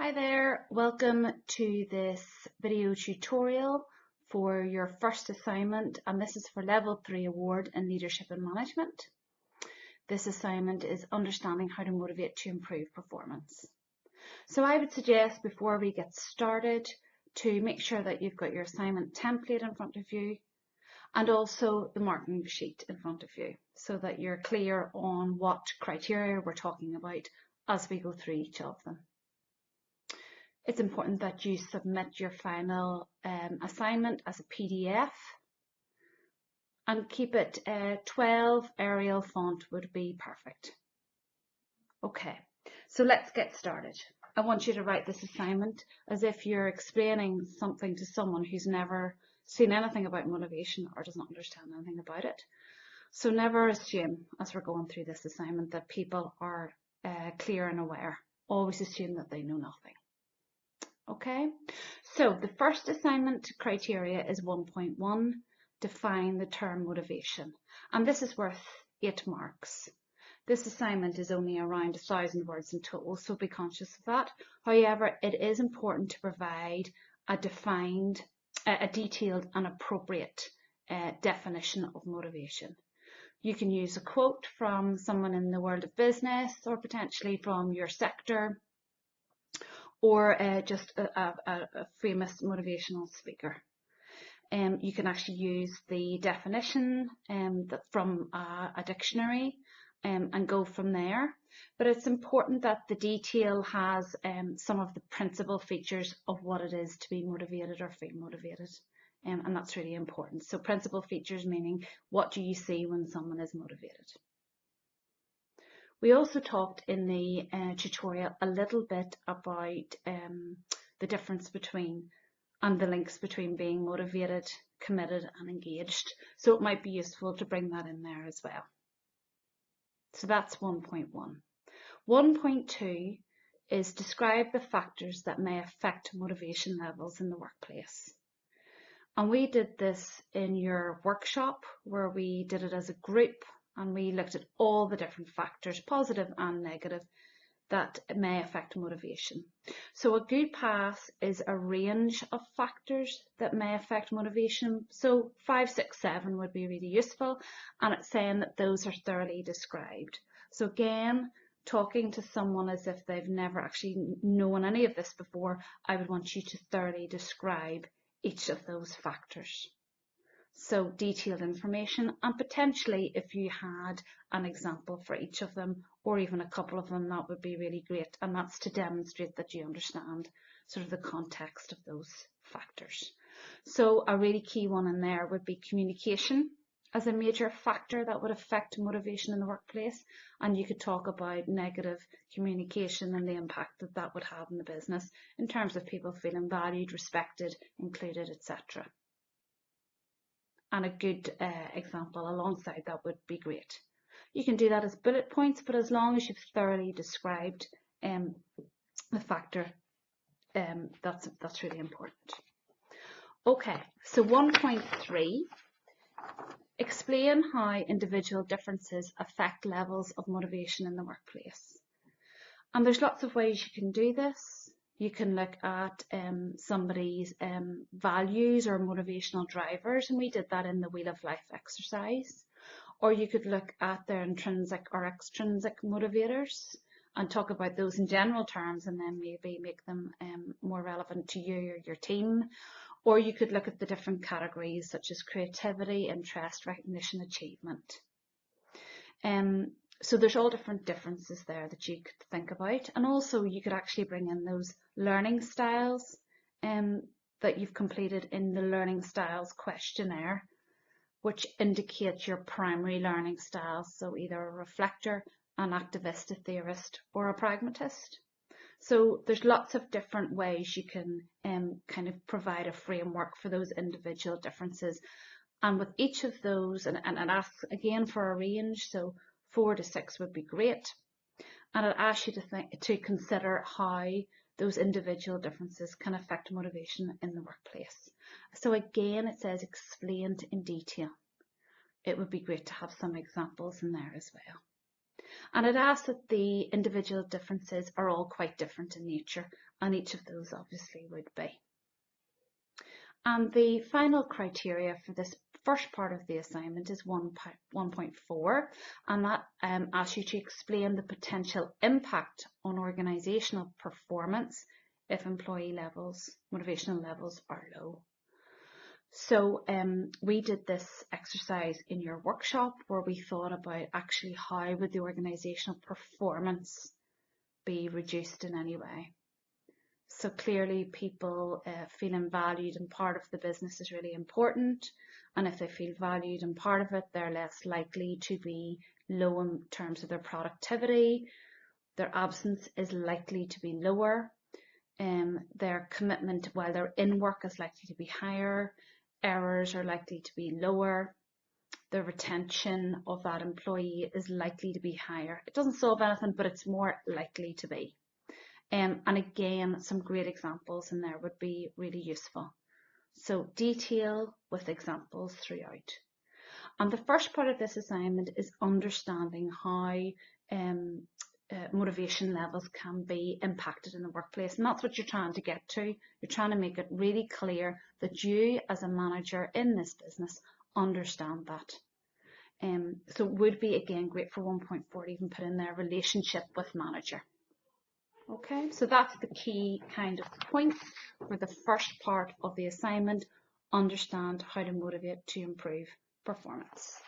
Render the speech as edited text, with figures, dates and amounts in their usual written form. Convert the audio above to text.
Hi there, welcome to this video tutorial for your first assignment, and this is for Level 3 Award in Leadership and Management. This assignment is understanding how to motivate to improve performance. So I would suggest before we get started to make sure that you've got your assignment template in front of you and also the marking sheet in front of you so that you're clear on what criteria we're talking about as we go through each of them. It's important that you submit your final assignment as a PDF and keep it 12 Arial font would be perfect. Okay, so let's get started. I want you to write this assignment as if you're explaining something to someone who's never seen anything about motivation or doesn't understand anything about it. So never assume as we're going through this assignment that people are clear and aware. Always assume that they know nothing. Okay, so the first assignment criteria is 1.1, define the term motivation, and this is worth 8 marks. This assignment is only around 1,000 words in total, so be conscious of that. However, it is important to provide a detailed and appropriate definition of motivation. You can use a quote from someone in the world of business or potentially from your sector, or just a famous motivational speaker. You can actually use the definition from a dictionary and go from there. But it's important that the detail has some of the principal features of what it is to be motivated or feel motivated. And that's really important. So principal features meaning what do you see when someone is motivated. We also talked in the tutorial a little bit about the difference between and the links between being motivated, committed and engaged. So it might be useful to bring that in there as well. So that's 1.1. 1.2 is describe the factors that may affect motivation levels in the workplace. And we did this in your workshop where we did it as a group. And we looked at all the different factors, positive and negative, that may affect motivation. So a good pass is a range of factors that may affect motivation. So 5, 6, 7 would be really useful. And it's saying that those are thoroughly described. So again, talking to someone as if they've never actually known any of this before, I would want you to thoroughly describe each of those factors. So detailed information, and potentially if you had an example for each of them or even a couple of them, that would be really great, and that's to demonstrate that you understand sort of the context of those factors. So a really key one in there would be communication as a major factor that would affect motivation in the workplace, and you could talk about negative communication and the impact that that would have in the business in terms of people feeling valued, respected, included, etc. And a good example alongside that would be great. You can do that as bullet points, but as long as you've thoroughly described the factor, that's really important. Okay, so 1.3, explain how individual differences affect levels of motivation in the workplace. And there's lots of ways you can do this. You can look at somebody's values or motivational drivers, and we did that in the Wheel of Life exercise. Or you could look at their intrinsic or extrinsic motivators and talk about those in general terms and then maybe make them more relevant to you or your team. Or you could look at the different categories such as creativity, interest, recognition, achievement. So there's all different differences there that you could think about, and also you could actually bring in those learning styles that you've completed in the learning styles questionnaire, which indicates your primary learning styles, so either a reflector, an activist, a theorist, or a pragmatist. So there's lots of different ways you can kind of provide a framework for those individual differences, and with each of those, and ask again for a range, so 4 to 6 would be great. And I'd ask you to consider how those individual differences can affect motivation in the workplace. So again, it says explained in detail. It would be great to have some examples in there as well. And it asks that the individual differences are all quite different in nature, and each of those obviously would be. And the final criteria for this first part of the assignment is 1.4, and that asks you to explain the potential impact on organisational performance if employee levels, motivational levels are low. So we did this exercise in your workshop where we thought about actually how would the organisational performance be reduced in any way. So clearly people feeling valued and part of the business is really important, and if they feel valued and part of it, they're less likely to be low in terms of their productivity, their absence is likely to be lower, their commitment while they're in work is likely to be higher, errors are likely to be lower, the retention of that employee is likely to be higher. It doesn't solve anything, but it's more likely to be. And again, some great examples in there would be really useful. So detail with examples throughout. And the first part of this assignment is understanding how motivation levels can be impacted in the workplace. And that's what you're trying to get to. You're trying to make it really clear that you as a manager in this business understand that. So it would be, again, great for 1.4 to even put in their relationship with manager. Okay, so that's the key kind of points for the first part of the assignment. Understand how to motivate to improve performance.